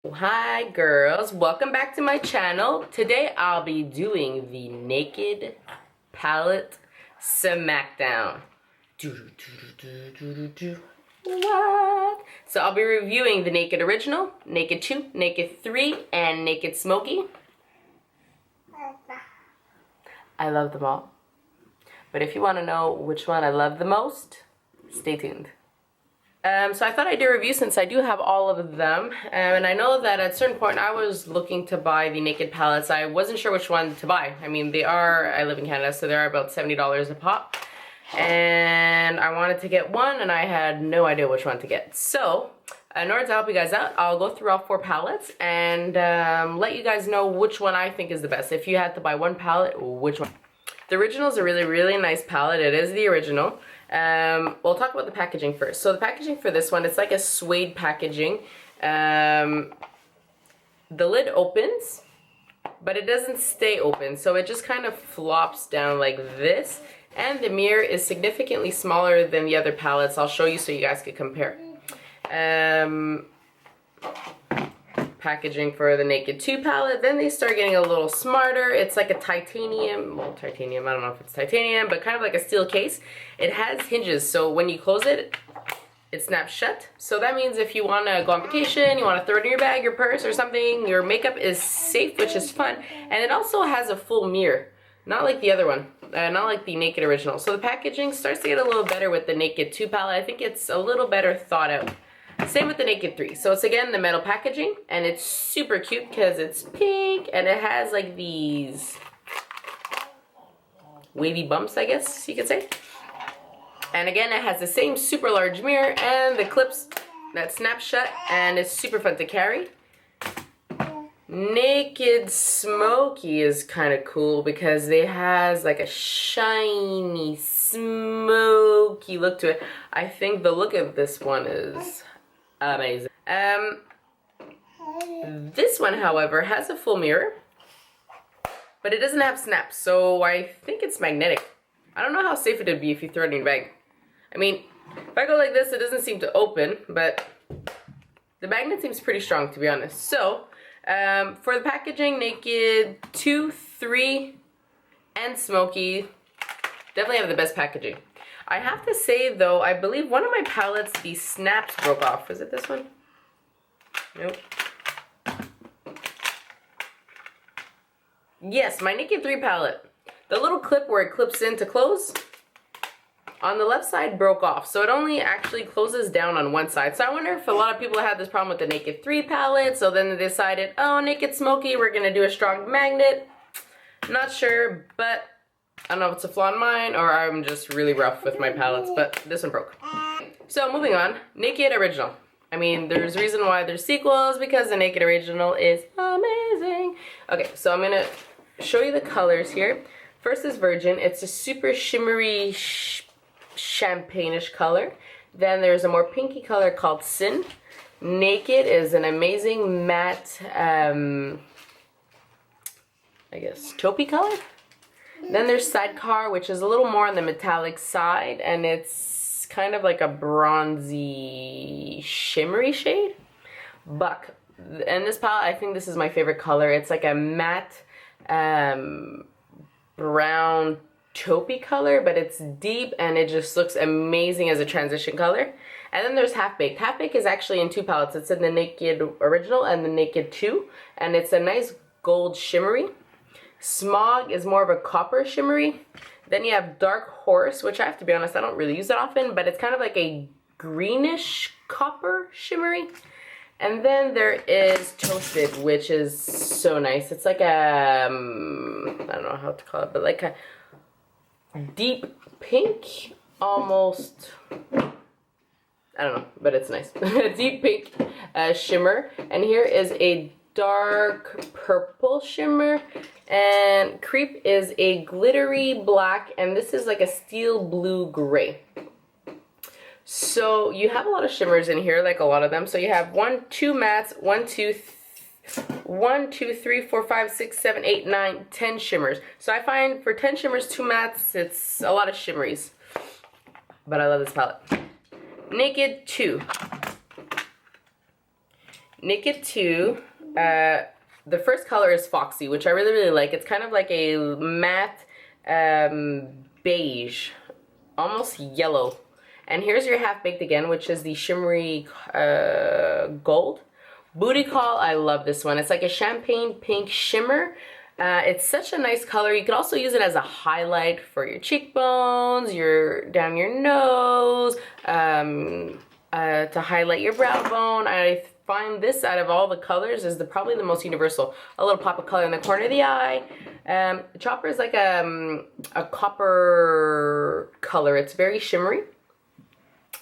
Hi girls, welcome back to my channel. Today I'll be doing the Naked Palette Smackdown. What? So I'll be reviewing the Naked Original, Naked 2, Naked 3, and Naked Smokey. I love them all. But if you want to know which one I love the most, stay tuned. So I thought I'd do a review since I do have all of them, and I know that at a certain point I was looking to buy the Naked palettes. I wasn't sure which one to buy. I mean, I live in Canada, so they're about $70 a pop, and I wanted to get one and I had no idea which one to get. So in order to help you guys out, I'll go through all 4 palettes and let you guys know which one I think is the best. If you had to buy one palette, which one? The original is a really nice palette. It is the original. We'll talk about the packaging first. So the packaging for this one, it's like a suede packaging. The lid opens, but it doesn't stay open. So it just kind of flops down like this. And the mirror is significantly smaller than the other palettes. I'll show you so you guys can compare. Packaging for the Naked 2 palette. Then they start getting a little smarter. It's like a titanium, well, titanium, I don't know if it's titanium, but kind of like a steel case. It has hinges, so when you close it, it snaps shut. So that means if you want to go on vacation, you want to throw it in your bag, your purse, or something, your makeup is safe, which is fun. And it also has a full mirror, not like the other one, not like the Naked Original. So the packaging starts to get a little better with the Naked 2 palette. I think it's a little better thought out. Same with the Naked 3. So it's again the metal packaging, and it's super cute because it's pink and it has like these wavy bumps, I guess you could say. And again, it has the same super large mirror and the clips that snap shut, and it's super fun to carry. Naked Smokey is kind of cool because it has like a shiny, smoky look to it. I think the look of this one is amazing. This one, however, has a full mirror, but it doesn't have snaps, so I think it's magnetic. I don't know how safe it would be if you throw it in your bag. I mean, if I go like this, it doesn't seem to open, but the magnet seems pretty strong, to be honest. So, for the packaging, Naked 2, 3, and Smokey definitely have the best packaging. I have to say though, I believe one of my palettes, the snaps broke off. Is it this one? Nope. Yes, my Naked 3 palette. The little clip where it clips in to close on the left side broke off. So it only actually closes down on one side. So I wonder if a lot of people had this problem with the Naked 3 palette. So then they decided, oh, Naked Smokey, we're going to do a strong magnet. Not sure, but I don't know if it's a flaw in mine or I'm just really rough with my palettes, but this one broke. So moving on, Naked Original. I mean, there's a reason why there's sequels, because the Naked Original is amazing. Okay, so I'm gonna show you the colors here. First is Virgin. It's a super shimmery, champagne-ish color. Then there's a more pinky color called Sin. Naked is an amazing matte, I guess, taupey color. Then there's Sidecar, which is a little more on the metallic side, and it's kind of like a bronzy, shimmery shade. Buck. And this palette, I think this is my favorite color. It's like a matte brown taupey color, but it's deep and it just looks amazing as a transition color. And then there's Half Baked. Half Baked is actually in 2 palettes. It's in the Naked Original and the Naked 2, and it's a nice gold shimmery. Smog is more of a copper shimmery. Then you have Dark Horse, which I have to be honest, I don't really use that often, but it's kind of like a greenish copper shimmery. And then there is Toasted, which is so nice. It's like a, I don't know how to call it, but like a deep pink, almost, I don't know, but it's nice. Deep pink shimmer. And here is a dark purple shimmer, and Creep is a glittery black, and this is like a steel blue gray. So you have a lot of shimmers in here, like a lot of them. So you have 1, 2 mattes, 1, 2, 3, 4, 5, 6, 7, 8, 9, 10 shimmers. So I find for 10 shimmers, 2 mattes, it's a lot of shimmeries. But I love this palette. Naked 2. Naked 2, the first color is Foxy, which I really, really like. It's kind of like a matte beige, almost yellow. And here's your Half Baked again, which is the shimmery gold. Booty Call, I love this one. It's like a champagne pink shimmer. It's such a nice color. You could also use it as a highlight for your cheekbones, down your nose, to highlight your brow bone. I find this out of all the colors is probably the most universal. A little pop of color in the corner of the eye. The chopper is like a copper color. It's very shimmery.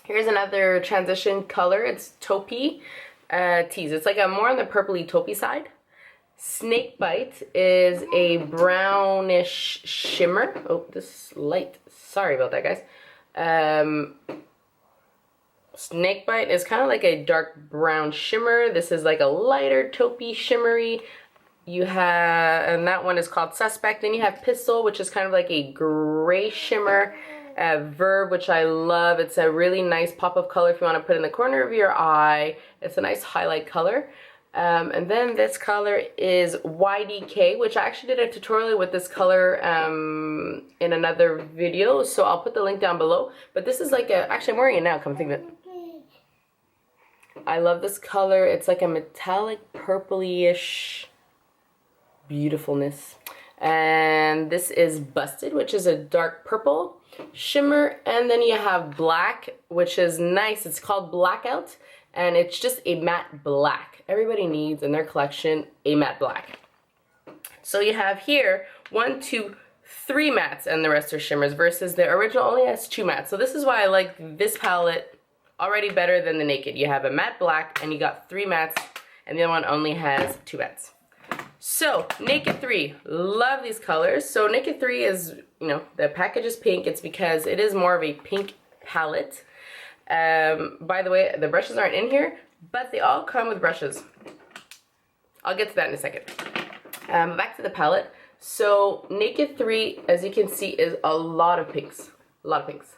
Here's another transition color. It's taupey tease. It's like a more on the purpley taupey side. Snake Bite is a brownish shimmer. Oh, this light. Sorry about that, guys. Snake Bite is kind of like a dark brown shimmer. This is like a lighter taupey shimmery. You have, and that one is called Suspect. Then you have Pistol, which is kind of like a gray shimmer. Verb, which I love. It's a really nice pop of color if you want to put in the corner of your eye. It's a nice highlight color. And then this color is YDK, which I actually did a tutorial with this color in another video, so I'll put the link down below. But this is like actually I'm wearing it now, come think of it. I love this color. It's like a metallic purpley-ish beautifulness. And this is Busted, which is a dark purple shimmer. And then you have Black, which is nice. It's called Blackout, and it's just a matte black. Everybody needs in their collection a matte black. So you have here 1, 2, 3 mattes, and the rest are shimmers, versus the original only has 2 mattes. So this is why I like this palette already better than the Naked. You have a matte black, and you got 3 mattes, and the other one only has 2 mattes. So, Naked 3, love these colors. So Naked 3 is, you know, the package is pink. It's because it is more of a pink palette. By the way, the brushes aren't in here, but they all come with brushes. I'll get to that in a second. Back to the palette. So, Naked 3, as you can see, is a lot of pinks. A lot of pinks.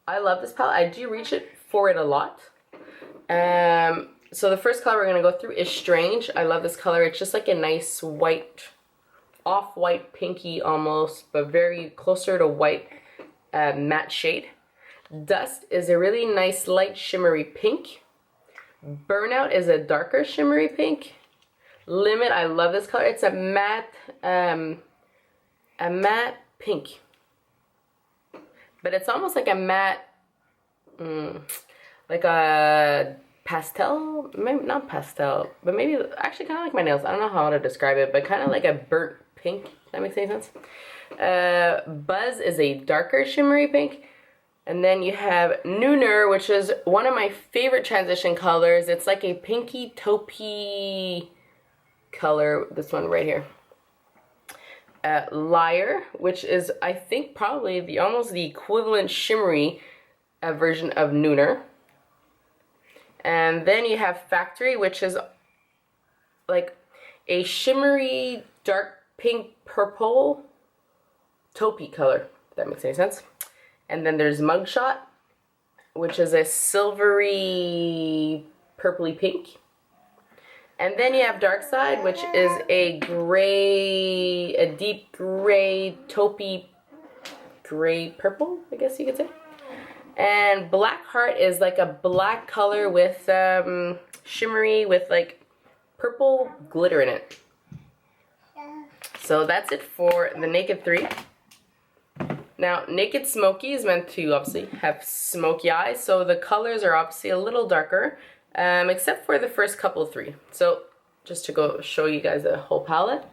I love this palette. I do reach it for it a lot. So the first color we're going to go through is Strange. I love this color. It's just like a nice white, off-white pinky almost, but very closer to white matte shade. Dust is a really nice light shimmery pink. Burnout is a darker shimmery pink. Limit, I love this color. It's a matte pink. But it's almost like a matte, like a pastel, maybe not pastel, but maybe actually kind of like my nails. I don't know how to describe it, but kind of like a burnt pink, if that makes any sense. Buzz is a darker shimmery pink. And then you have Nooner, which is one of my favorite transition colors. It's like a pinky taupey color, this one right here. Liar, which is I think probably almost the equivalent shimmery version of Nooner. And then you have Factory, which is like a shimmery dark pink purple taupey color, if that makes any sense. And then there's Mugshot, which is a silvery purpley pink. And then you have Dark Side, which is a gray, a deep gray taupey gray purple, I guess you could say. And Black Heart is like a black color with shimmery with like purple glitter in it. So that's it for the Naked 3. Now, Naked Smokey is meant to obviously have smoky eyes, so the colors are obviously a little darker, except for the first couple of 3. So just to go show you guys the whole palette.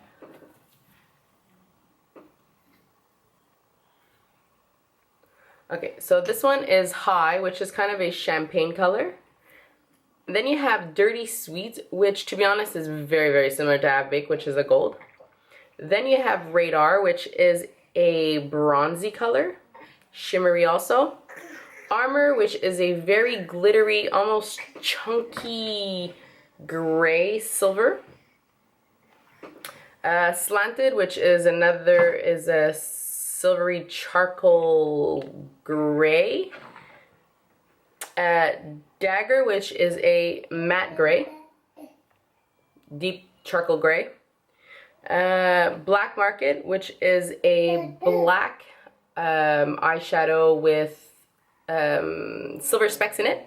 Okay, so this one is High, which is kind of a champagne color. Then you have Dirty Sweet, which to be honest is very, very similar to Half Baked, which is a gold. Then you have Radar, which is a bronzy color, shimmery also. Armor, which is a very glittery, almost chunky gray silver. Slanted, which is a silvery charcoal gray. Dagger, which is a matte gray, deep charcoal gray. Black Market, which is a black eyeshadow with silver specks in it.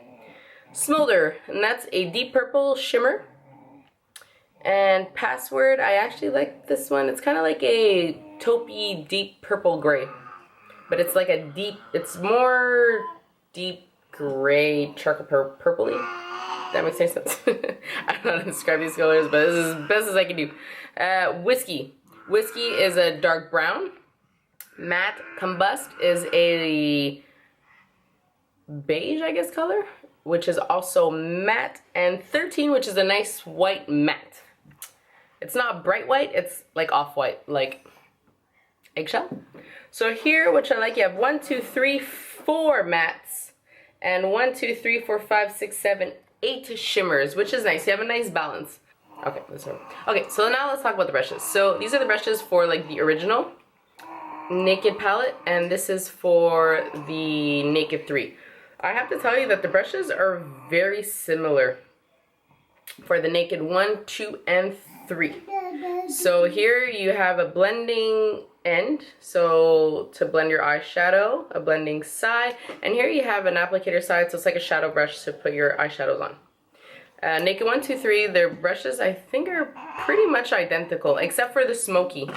Smolder, and that's a deep purple shimmer. And Password, I actually like this one. It's kind of like a taupey deep purple gray, but it's like a deep, it's more deep gray charcoal purpley. That makes any sense. I don't know how to describe these colors, but this is as best as I can do. Whiskey. Whiskey is a dark brown. Matte Combust is a beige, I guess, color, which is also matte. And 13, which is a nice white matte. It's not bright white, it's like off-white, like eggshell. So here, which I like, you have 1, 2, 3, 4 mattes, and 1, 2, 3, 4, 5, 6, 7, 8 shimmers, which is nice. You have a nice balance. Okay, so now let's talk about the brushes. So these are the brushes for like the original Naked palette, and this is for the Naked 3. I have to tell you that the brushes are very similar for the Naked 1, 2, and 3. So here you have a blending end, so to blend your eyeshadow, a blending side, and here you have an applicator side, so it's like a shadow brush to put your eyeshadows on. Naked 1, 2, 3, their brushes I think are pretty much identical, except for the Smokey.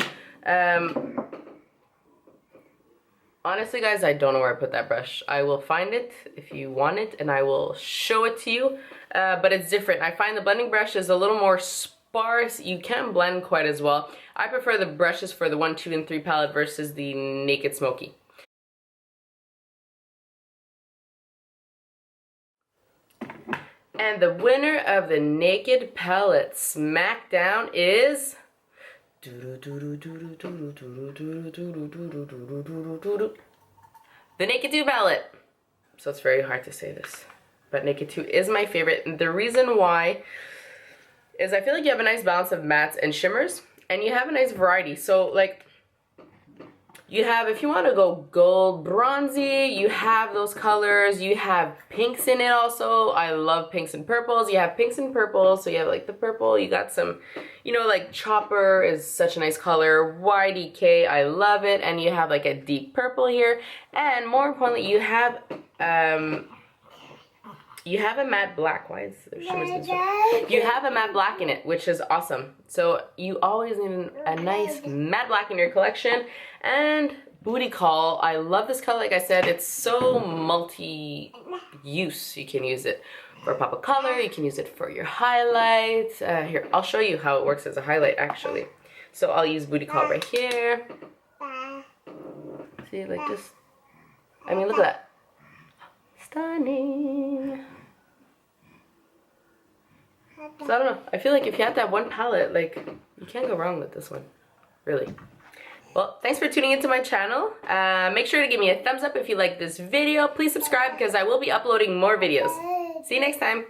Honestly, guys, I don't know where I put that brush. I will find it if you want it, and I will show it to you. But it's different. I find the blending brush is a little more sparse. You can't blend quite as well. I prefer the brushes for the 1, 2, and 3 palette versus the Naked Smokey. And the winner of the Naked palette Smackdown is the Naked 2 palette. So it's very hard to say this, but Naked 2 is my favorite. And the reason why is I feel like you have a nice balance of mattes and shimmers, and you have a nice variety. So like you have, if you want to go gold, bronzy, you have those colors. You have pinks in it also. I love pinks and purples. You have pinks and purples, so you have like the purple. You got some, you know, like Chopper is such a nice color. YDK, I love it. And you have like a deep purple here. And more importantly, you have a matte black. Why is there shimmers in this one? You have a matte black in it, which is awesome. So you always need a nice matte black in your collection. And Booty Call, I love this color. Like I said, it's so multi-use. You can use it for a pop of color. You can use it for your highlights. Here, I'll show you how it works as a highlight, actually. So I'll use Booty Call right here. See, like just, I mean, look at that. Stunning. So I don't know. I feel like if you have to have one palette, like, you can't go wrong with this one. Really. Well, thanks for tuning into my channel. Make sure to give me a thumbs up if you like this video. Please subscribe because I will be uploading more videos. See you next time.